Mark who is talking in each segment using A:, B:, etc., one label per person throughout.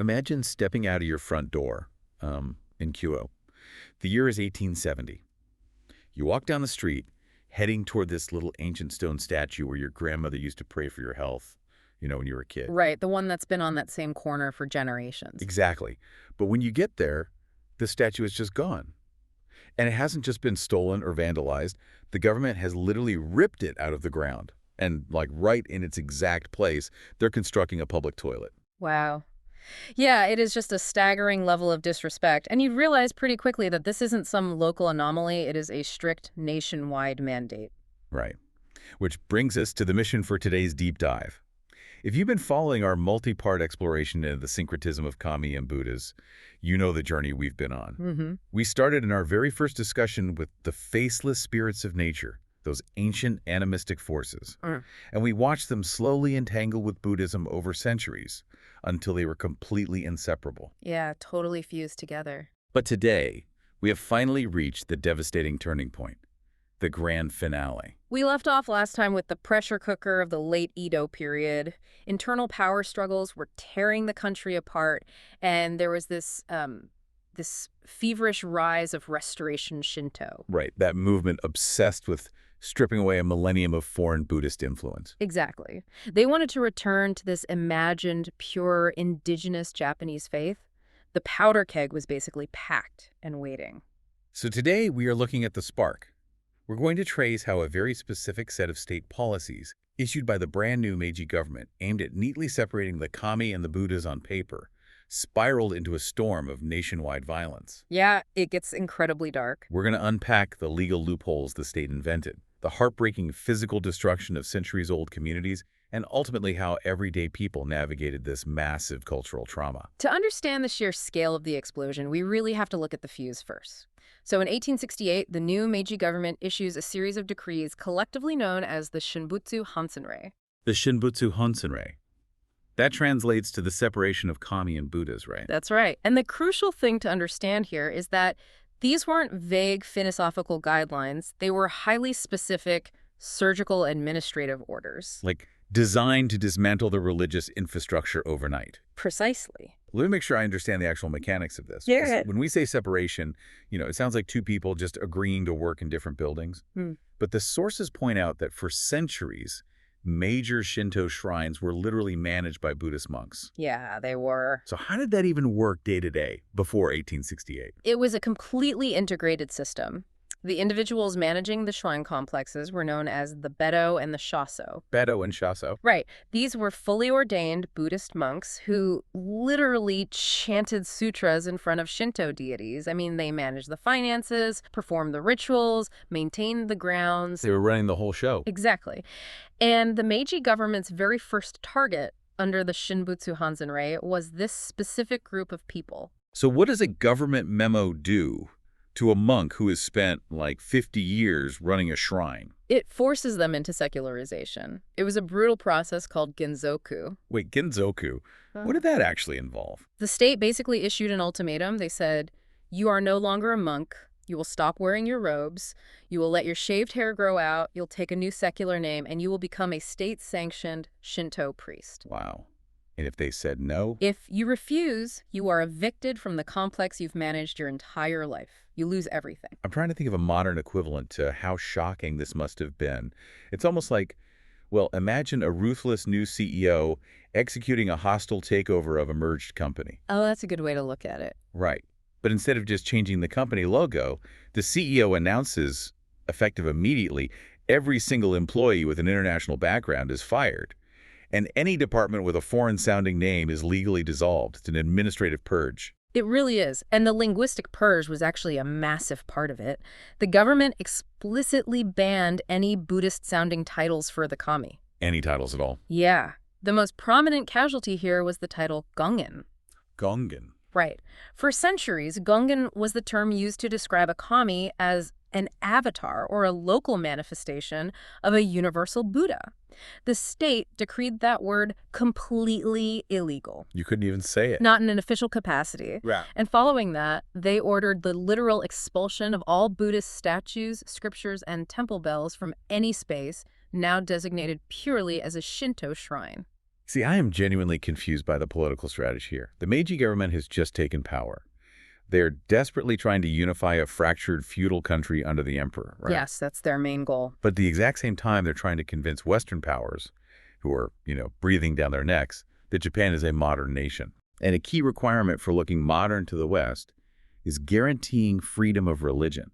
A: Imagine stepping out of your front door in Kyoto. The year is 1870. You walk down the street, heading toward this little ancient stone statue where your grandmother used to pray for your health, when you were a kid.
B: Right, the one that's been on that same corner for generations.
A: Exactly. But when you get there, the statue is just gone. And it hasn't just been stolen or vandalized. The government has literally ripped it out of the ground. And, right in its exact place, they're constructing a public toilet.
B: Wow. Yeah, it is just a staggering level of disrespect. And you realize pretty quickly that this isn't some local anomaly. It is a strict nationwide mandate.
A: Right. Which brings us to the mission for today's deep dive. If you've been following our multi-part exploration into the syncretism of Kami and Buddhas, you know the journey we've been on. We started in our very first discussion with the faceless spirits of nature, those ancient animistic forces. And we watched them slowly entangle with Buddhism over centuries until they were completely inseparable.
B: Yeah, totally fused together.
A: But today, we have finally reached the devastating turning point, the grand finale.
B: We left off last time with the pressure cooker of the late Edo period. Internal power struggles were tearing the country apart, and there was this feverish rise of Restoration Shinto.
A: Right, that movement obsessed with stripping away a millennium of foreign Buddhist influence.
B: Exactly. They wanted to return to this imagined, pure, indigenous Japanese faith. The powder keg was basically packed and waiting.
A: So today we are looking at the spark. We're going to trace how a very specific set of state policies issued by the brand new Meiji government aimed at neatly separating the Kami and the Buddhas on paper spiraled into a storm of nationwide violence.
B: Yeah, it gets incredibly dark.
A: We're going to unpack the legal loopholes the state invented, the heartbreaking physical destruction of centuries-old communities, and ultimately how everyday people navigated this massive cultural trauma.
B: To understand the sheer scale of the explosion, we really have to look at the fuse first. So in 1868, the new Meiji government issues a series of decrees collectively known as the Shinbutsu Hanzenrei.
A: The Shinbutsu Hanzenrei. That translates to the separation of Kami and Buddhas, right?
B: That's right. And the crucial thing to understand here is that these weren't vague philosophical guidelines. They were highly specific surgical administrative orders.
A: Like designed to dismantle the religious infrastructure overnight.
B: Precisely.
A: Let me make sure I understand the actual mechanics of this.
B: Yeah.
A: When we say separation, it sounds like two people just agreeing to work in different buildings. But the sources point out that for centuries, major Shinto shrines were literally managed by Buddhist monks.
B: Yeah, they were.
A: So how did that even work day to day before 1868?
B: It was a completely integrated system. The individuals managing the shrine complexes were known as the Bedo and the Shaso.
A: Bedo and Shaso.
B: Right. These were fully ordained Buddhist monks who literally chanted sutras in front of Shinto deities. I mean, they managed the finances, performed the rituals, maintained the grounds.
A: They were running the whole show.
B: Exactly. And the Meiji government's very first target under the Shinbutsu Hanzenrei was this specific group of people.
A: So what does a government memo do to a monk who has spent 50 years running a shrine?
B: It forces them into secularization. It was a brutal process called Genzoku.
A: Wait, Genzoku? What did that actually involve?
B: The state basically issued an ultimatum. They said, you are no longer a monk. You will stop wearing your robes. You will let your shaved hair grow out. You'll take a new secular name, and you will become a state-sanctioned Shinto priest.
A: Wow. And if they said no?
B: If you refuse, you are evicted from the complex you've managed your entire life. You lose everything.
A: I'm trying to think of a modern equivalent to how shocking this must have been. It's almost like, imagine a ruthless new CEO executing a hostile takeover of a merged company.
B: Oh, that's a good way to look at it.
A: Right. But instead of just changing the company logo, the CEO announces, effective immediately, every single employee with an international background is fired. And any department with a foreign-sounding name is legally dissolved. It's an administrative purge.
B: It really is. And the linguistic purge was actually a massive part of it. The government explicitly banned any Buddhist-sounding titles for the kami.
A: Any titles at all?
B: Yeah. The most prominent casualty here was the title Gongen.
A: Gongen.
B: Right. For centuries, Gongen was the term used to describe a kami as an avatar or a local manifestation of a universal Buddha. The state decreed that word completely illegal.
A: You couldn't even say it.
B: Not in an official capacity.
A: Right.
B: And following that, they ordered the literal expulsion of all Buddhist statues, scriptures, and temple bells from any space now designated purely as a Shinto shrine.
A: See, I am genuinely confused by the political strategy here. The Meiji government has just taken power. They're desperately trying to unify a fractured feudal country under the emperor, right?
B: Yes, that's their main goal.
A: But at the exact same time, they're trying to convince Western powers, who are, breathing down their necks, that Japan is a modern nation. And a key requirement for looking modern to the West is guaranteeing freedom of religion.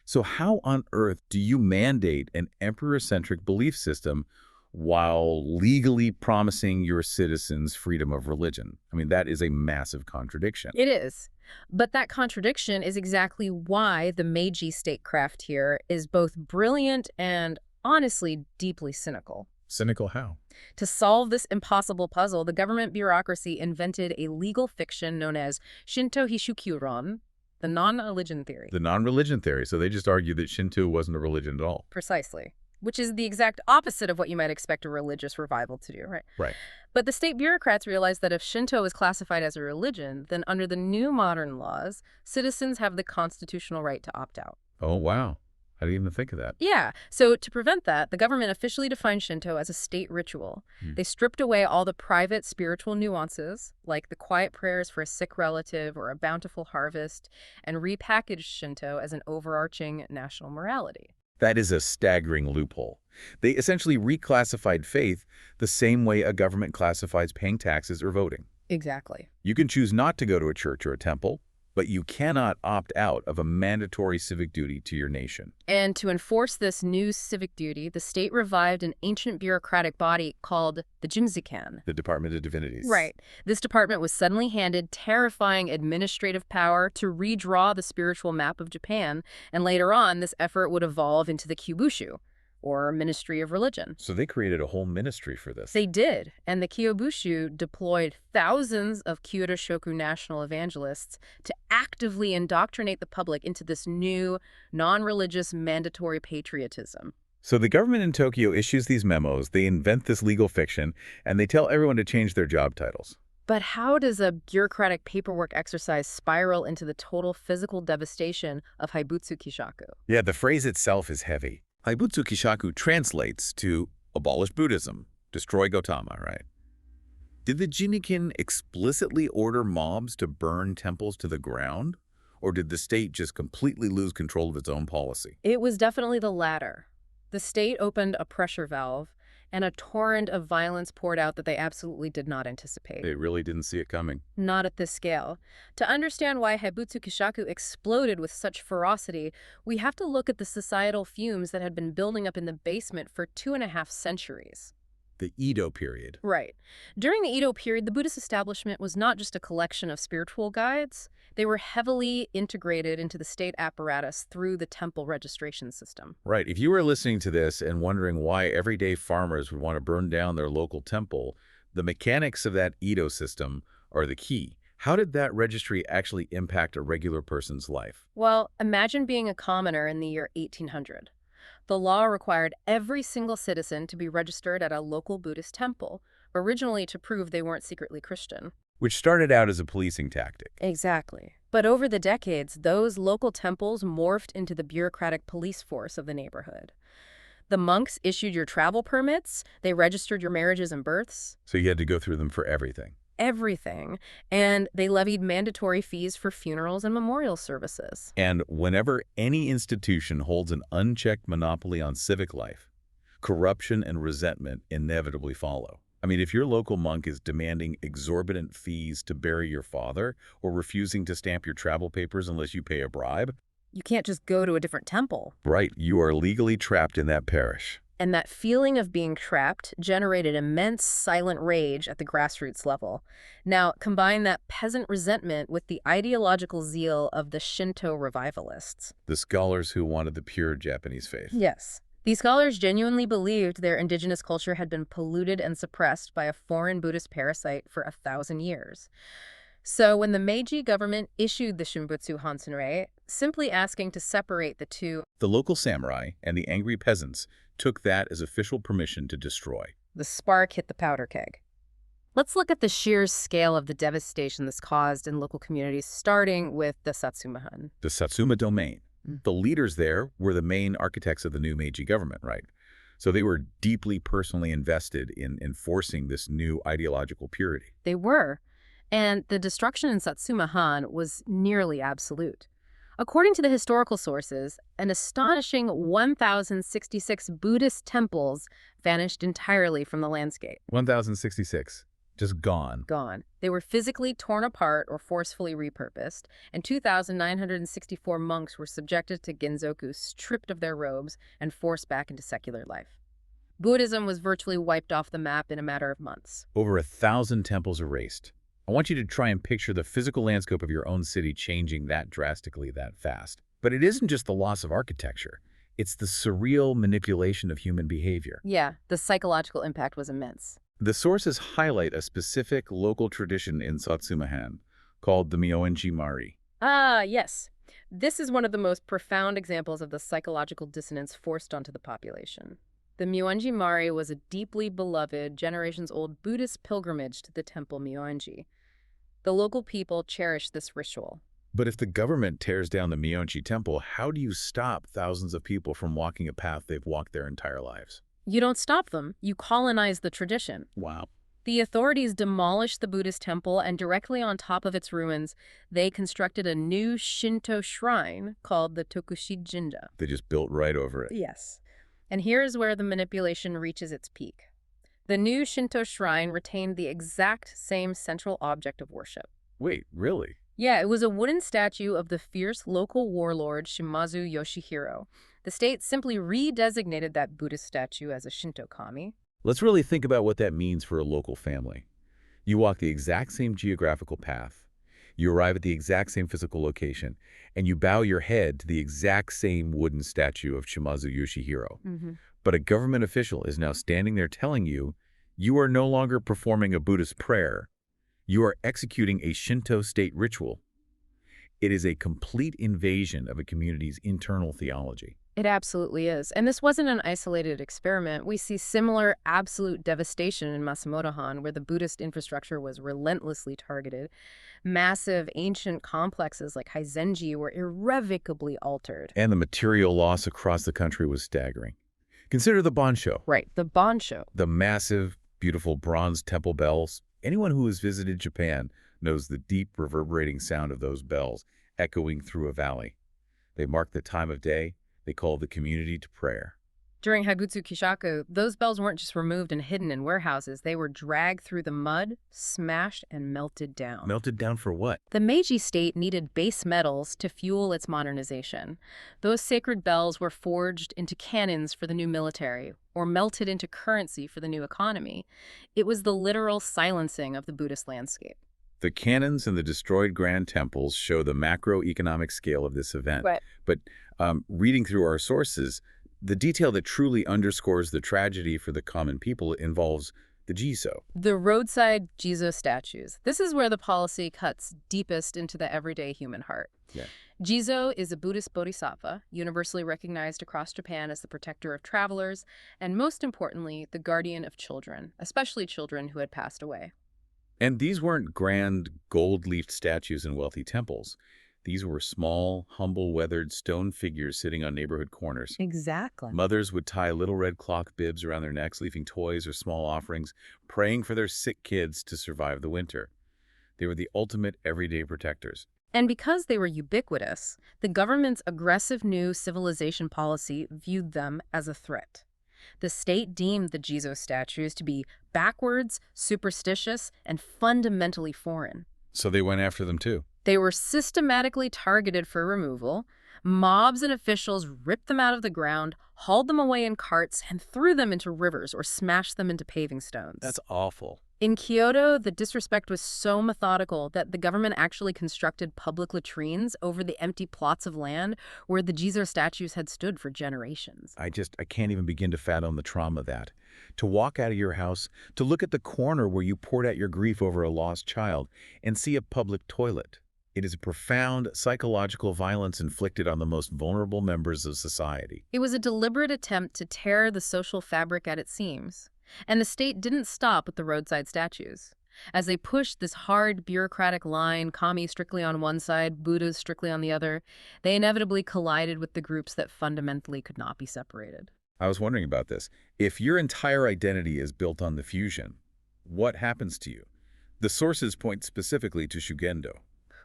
A: So how on earth do you mandate an emperor-centric belief system while legally promising your citizens freedom of religion? I mean, that is a massive contradiction.
B: It is. But that contradiction is exactly why the Meiji statecraft here is both brilliant and, honestly, deeply cynical.
A: Cynical how?
B: To solve this impossible puzzle, the government bureaucracy invented a legal fiction known as Shinto Hishukyuron, the non-religion theory.
A: The non-religion theory. So they just argued that Shinto wasn't a religion at all.
B: Precisely. Which is the exact opposite of what you might expect a religious revival to do, right?
A: Right.
B: But the state bureaucrats realized that if Shinto is classified as a religion, then under the new modern laws, citizens have the constitutional right to opt out.
A: Oh, wow. I didn't even think of that.
B: Yeah. So to prevent that, the government officially defined Shinto as a state ritual. They stripped away all the private spiritual nuances, like the quiet prayers for a sick relative or a bountiful harvest, and repackaged Shinto as an overarching national morality.
A: That is a staggering loophole. They essentially reclassified faith the same way a government classifies paying taxes or voting.
B: Exactly.
A: You can choose not to go to a church or a temple, but you cannot opt out of a mandatory civic duty to your nation.
B: And to enforce this new civic duty, the state revived an ancient bureaucratic body called the Jimzikan.
A: The Department of Divinities.
B: Right. This department was suddenly handed terrifying administrative power to redraw the spiritual map of Japan, and later on, this effort would evolve into the Kyubushu, or Ministry of Religion.
A: So they created a whole ministry for this.
B: They did, and the Kyubushu deployed thousands of Kyoto Shoku national evangelists to actively indoctrinate the public into this new, non-religious mandatory patriotism.
A: So the government in Tokyo issues these memos, they invent this legal fiction, and they tell everyone to change their job titles.
B: But how does a bureaucratic paperwork exercise spiral into the total physical devastation of Haibutsu Kishaku?
A: Yeah, the phrase itself is heavy. Haibutsu Kishaku translates to abolish Buddhism, destroy Gautama, right? Did the Jinnikin explicitly order mobs to burn temples to the ground? Or did the state just completely lose control of its own policy?
B: It was definitely the latter. The state opened a pressure valve, and a torrent of violence poured out that they absolutely did not anticipate.
A: They really didn't see it coming.
B: Not at this scale. To understand why Haibutsu Kishaku exploded with such ferocity, we have to look at the societal fumes that had been building up in the basement for 2.5 centuries.
A: The Edo period.
B: Right. During the Edo period, the Buddhist establishment was not just a collection of spiritual guides. They were heavily integrated into the state apparatus through the temple registration system.
A: Right. If you were listening to this and wondering why everyday farmers would want to burn down their local temple, the mechanics of that Edo system are the key. How did that registry actually impact a regular person's life?
B: Well, imagine being a commoner in the year 1800. The law required every single citizen to be registered at a local Buddhist temple, originally to prove they weren't secretly Christian.
A: Which started out as a policing tactic.
B: Exactly. But over the decades, those local temples morphed into the bureaucratic police force of the neighborhood. The monks issued your travel permits, they registered your marriages and births.
A: So you had to go through them for everything.
B: Everything. And they levied mandatory fees for funerals and memorial services.
A: And whenever any institution holds an unchecked monopoly on civic life, corruption and resentment inevitably follow. I mean, if your local monk is demanding exorbitant fees to bury your father or refusing to stamp your travel papers unless you pay a bribe,
B: you can't just go to a different temple.
A: Right, you are legally trapped in that parish.
B: And that feeling of being trapped generated immense silent rage at the grassroots level. Now, combine that peasant resentment with the ideological zeal of the Shinto revivalists.
A: The scholars who wanted the pure Japanese faith.
B: Yes. These scholars genuinely believed their indigenous culture had been polluted and suppressed by a foreign Buddhist parasite for 1,000 years. So when the Meiji government issued the Shinbutsu Hanzenrei, simply asking to separate the two,
A: the local samurai and the angry peasants took that as official permission to destroy.
B: The spark hit the powder keg. Let's look at the sheer scale of the devastation this caused in local communities, starting with the Satsuma.
A: The Satsuma domain. The leaders there were the main architects of the new Meiji government, right? So they were deeply personally invested in enforcing this new ideological purity.
B: They were. And the destruction in Satsuma Han was nearly absolute. According to the historical sources, an astonishing 1,066 Buddhist temples vanished entirely from the landscape.
A: 1,066. Just gone.
B: Gone. They were physically torn apart or forcefully repurposed, and 2,964 monks were subjected to Genzoku, stripped of their robes, and forced back into secular life. Buddhism was virtually wiped off the map in a matter of months.
A: Over 1,000 temples erased. I want you to try and picture the physical landscape of your own city changing that drastically that fast. But it isn't just the loss of architecture. It's the surreal manipulation of human behavior.
B: Yeah, the psychological impact was immense.
A: The sources highlight a specific local tradition in Satsuma-han called the Myoenji-mari.
B: Ah, yes. This is one of the most profound examples of the psychological dissonance forced onto the population. The Myoenji-mari was a deeply beloved, generations-old Buddhist pilgrimage to the temple Myoenji. The local people cherished this ritual.
A: But if the government tears down the Myoenji temple, how do you stop thousands of people from walking a path they've walked their entire lives?
B: You don't stop them, you colonize the tradition.
A: Wow.
B: The authorities demolished the Buddhist temple, and directly on top of its ruins, they constructed a new Shinto shrine called the Tokushi Jinja.
A: They just built right over it.
B: Yes. And here's where the manipulation reaches its peak. The new Shinto shrine retained the exact same central object of worship.
A: Wait, really?
B: Yeah, it was a wooden statue of the fierce local warlord Shimazu Yoshihiro. The state simply redesignated that Buddhist statue as a Shinto Kami.
A: Let's really think about what that means for a local family. You walk the exact same geographical path, you arrive at the exact same physical location, and you bow your head to the exact same wooden statue of Shimazu Yoshihiro. But a government official is now standing there telling you, you are no longer performing a Buddhist prayer, you are executing a Shinto state ritual. It is a complete invasion of a community's internal theology.
B: It absolutely is. And this wasn't an isolated experiment. We see similar absolute devastation in Matsumoto Han, where the Buddhist infrastructure was relentlessly targeted. Massive ancient complexes like Heizenji were irrevocably altered.
A: And the material loss across the country was staggering. Consider the Bonsho.
B: Right, the Bonsho.
A: The massive, beautiful bronze temple bells. Anyone who has visited Japan knows the deep, reverberating sound of those bells echoing through a valley. They mark the time of day. They call the community to prayer.
B: During Haibutsu Kishaku, those bells weren't just removed and hidden in warehouses. They were dragged through the mud, smashed, and melted down.
A: Melted down for what?
B: The Meiji state needed base metals to fuel its modernization. Those sacred bells were forged into cannons for the new military, or melted into currency for the new economy. It was the literal silencing of the Buddhist landscape.
A: The cannons and the destroyed grand temples show the macroeconomic scale of this event.
B: Right.
A: But reading through our sources, the detail that truly underscores the tragedy for the common people involves the Jizo.
B: The roadside Jizo statues. This is where the policy cuts deepest into the everyday human heart.
A: Yeah.
B: Jizo is a Buddhist bodhisattva, universally recognized across Japan as the protector of travelers, and most importantly, the guardian of children, especially children who had passed away.
A: And these weren't grand, gold-leafed statues in wealthy temples. These were small, humble, weathered stone figures sitting on neighborhood corners.
B: Exactly.
A: Mothers would tie little red cloth bibs around their necks, leaving toys or small offerings, praying for their sick kids to survive the winter. They were the ultimate everyday protectors.
B: And because they were ubiquitous, the government's aggressive new civilization policy viewed them as a threat. The state deemed the Jizo statues to be backwards, superstitious, and fundamentally foreign.
A: So they went after them too.
B: They were systematically targeted for removal. Mobs and officials ripped them out of the ground, hauled them away in carts, and threw them into rivers or smashed them into paving stones.
A: That's awful.
B: In Kyoto, the disrespect was so methodical that the government actually constructed public latrines over the empty plots of land where the Jizo statues had stood for generations.
A: I can't even begin to fathom the trauma of that. To walk out of your house, to look at the corner where you poured out your grief over a lost child, and see a public toilet. It is a profound psychological violence inflicted on the most vulnerable members of society.
B: It was a deliberate attempt to tear the social fabric at its seams. And the state didn't stop with the roadside statues. As they pushed this hard, bureaucratic line, kami strictly on one side, Buddhas strictly on the other, they inevitably collided with the groups that fundamentally could not be separated.
A: I was wondering about this. If your entire identity is built on the fusion, what happens to you? The sources point specifically to Shugendo.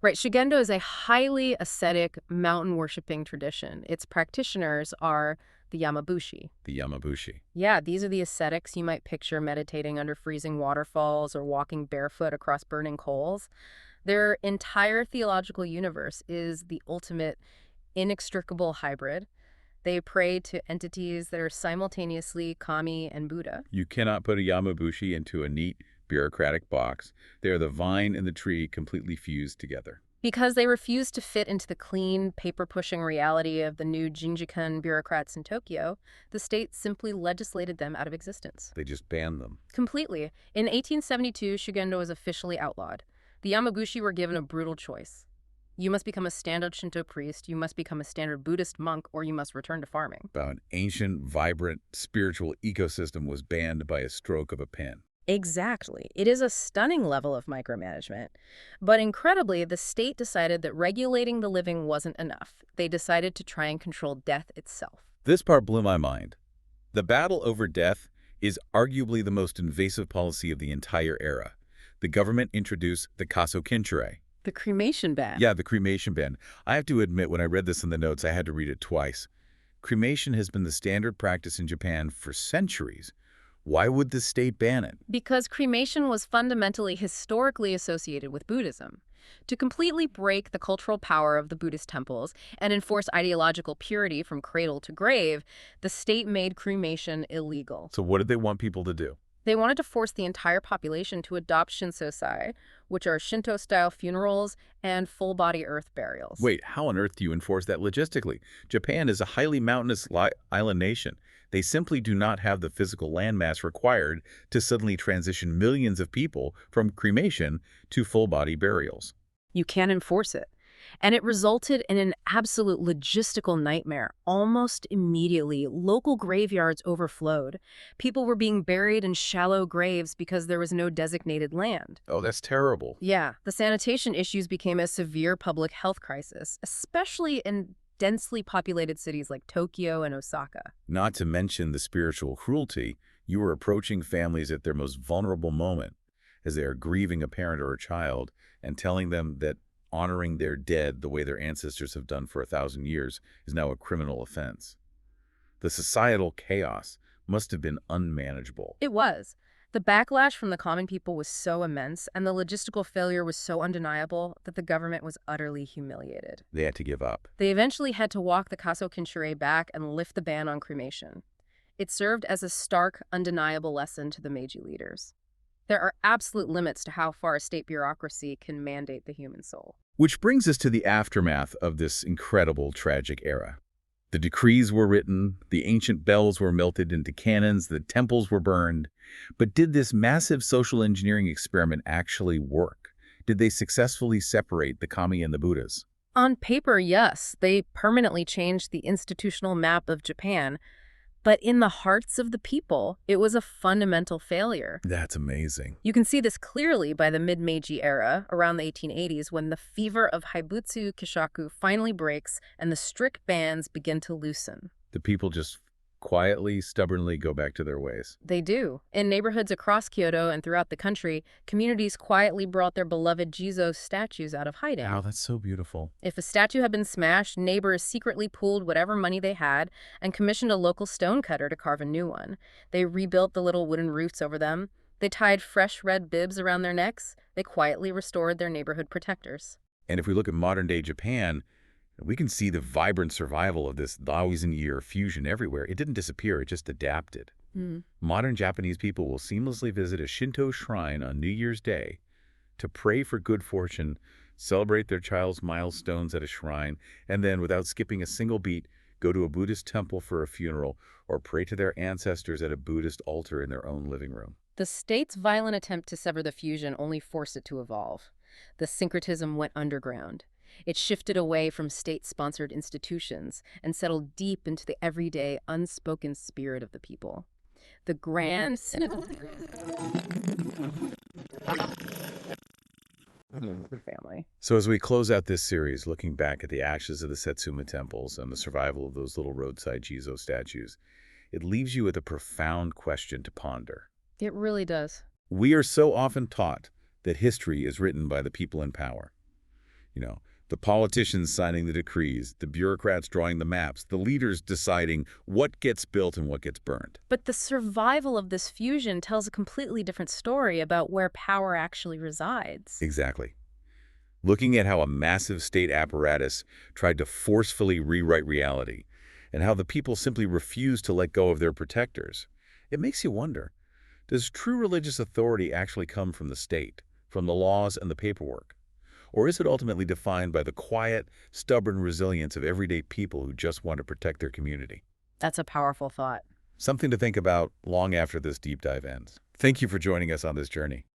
B: Right, Shugendo is a highly ascetic, mountain-worshipping tradition. Its practitioners are the Yamabushi.
A: The Yamabushi.
B: Yeah, these are the ascetics you might picture meditating under freezing waterfalls or walking barefoot across burning coals. Their entire theological universe is the ultimate inextricable hybrid. They pray to entities that are simultaneously Kami and Buddha.
A: You cannot put a Yamabushi into a neat, bureaucratic box. They are the vine and the tree completely fused together.
B: Because they refuse to fit into the clean, paper-pushing reality of the new Jinjikan bureaucrats in Tokyo, the state simply legislated them out of existence.
A: They just banned them.
B: Completely. In 1872, Shugendo was officially outlawed. The Yamabushi were given a brutal choice. You must become a standard Shinto priest, you must become a standard Buddhist monk, or you must return to farming.
A: About an ancient, vibrant, spiritual ecosystem was banned by a stroke of a pen.
B: Exactly. It is a stunning level of micromanagement. But incredibly, the state decided that regulating the living wasn't enough. They decided to try and control death itself.
A: This part blew my mind. The battle over death is arguably the most invasive policy of the entire era. The government introduced the Kaso Kinshirei.
B: The cremation ban.
A: Yeah, the cremation ban. I have to admit, when I read this in the notes, I had to read it twice. Cremation has been the standard practice in Japan for centuries. Why would the state ban it?
B: Because cremation was fundamentally historically associated with Buddhism. To completely break the cultural power of the Buddhist temples and enforce ideological purity from cradle to grave, the state made cremation illegal.
A: So what did they want people to do?
B: They wanted to force the entire population to adopt shinsosai, which are Shinto-style funerals and full-body earth burials.
A: Wait, how on earth do you enforce that logistically? Japan is a highly mountainous island nation. They simply do not have the physical landmass required to suddenly transition millions of people from cremation to full-body burials.
B: You can't enforce it. And it resulted in an absolute logistical nightmare. Almost immediately, local graveyards overflowed. People were being buried in shallow graves because there was no designated land.
A: Oh, that's terrible.
B: Yeah, the sanitation issues became a severe public health crisis, especially in densely populated cities like Tokyo and Osaka.
A: Not to mention the spiritual cruelty. You were approaching families at their most vulnerable moment, as they are grieving a parent or a child, and telling them that honoring their dead the way their ancestors have done for 1,000 years is now a criminal offense. The societal chaos must have been unmanageable.
B: It was. The backlash from the common people was so immense, and the logistical failure was so undeniable that the government was utterly humiliated.
A: They had to give up.
B: They eventually had to walk the Kaso Kinshirei back and lift the ban on cremation. It served as a stark, undeniable lesson to the Meiji leaders. There are absolute limits to how far a state bureaucracy can mandate the human soul.
A: Which brings us to the aftermath of this incredible, tragic era. The decrees were written, the ancient bells were melted into cannons, the temples were burned. But did this massive social engineering experiment actually work? Did they successfully separate the Kami and the Buddhas?
B: On paper, yes, they permanently changed the institutional map of Japan. But in the hearts of the people, it was a fundamental failure.
A: That's amazing.
B: You can see this clearly by the mid-Meiji era, around the 1880s, when the fever of Haibutsu Kishaku finally breaks and the strict bans begin to loosen.
A: The people just quietly, stubbornly go back to their ways.
B: They do. In neighborhoods across Kyoto and throughout the country, communities quietly brought their beloved Jizo statues out of hiding.
A: Wow, that's so beautiful.
B: If a statue had been smashed, neighbors secretly pooled whatever money they had and commissioned a local stonecutter to carve a new one. They rebuilt the little wooden roofs over them. They tied fresh red bibs around their necks. They quietly restored their neighborhood protectors.
A: And if we look at modern-day Japan, we can see the vibrant survival of this thousand-year fusion everywhere. It didn't disappear, it just adapted. Modern Japanese people will seamlessly visit a Shinto shrine on New Year's Day to pray for good fortune, celebrate their child's milestones at a shrine, and then, without skipping a single beat, go to a Buddhist temple for a funeral or pray to their ancestors at a Buddhist altar in their own living room.
B: The state's violent attempt to sever the fusion only forced it to evolve. The syncretism went underground. It shifted away from state-sponsored institutions and settled deep into the everyday, unspoken spirit of the people. The grand family.
A: So as we close out this series, looking back at the ashes of the Satsuma temples and the survival of those little roadside Jizo statues, it leaves you with a profound question to ponder.
B: It really does.
A: We are so often taught that history is written by the people in power. You know, the politicians signing the decrees, the bureaucrats drawing the maps, the leaders deciding what gets built and what gets burned.
B: But the survival of this fusion tells a completely different story about where power actually resides.
A: Exactly. Looking at how a massive state apparatus tried to forcefully rewrite reality, and how the people simply refused to let go of their protectors, it makes you wonder, does true religious authority actually come from the state, from the laws and the paperwork? Or is it ultimately defined by the quiet, stubborn resilience of everyday people who just want to protect their community?
B: That's a powerful thought.
A: Something to think about long after this deep dive ends. Thank you for joining us on this journey.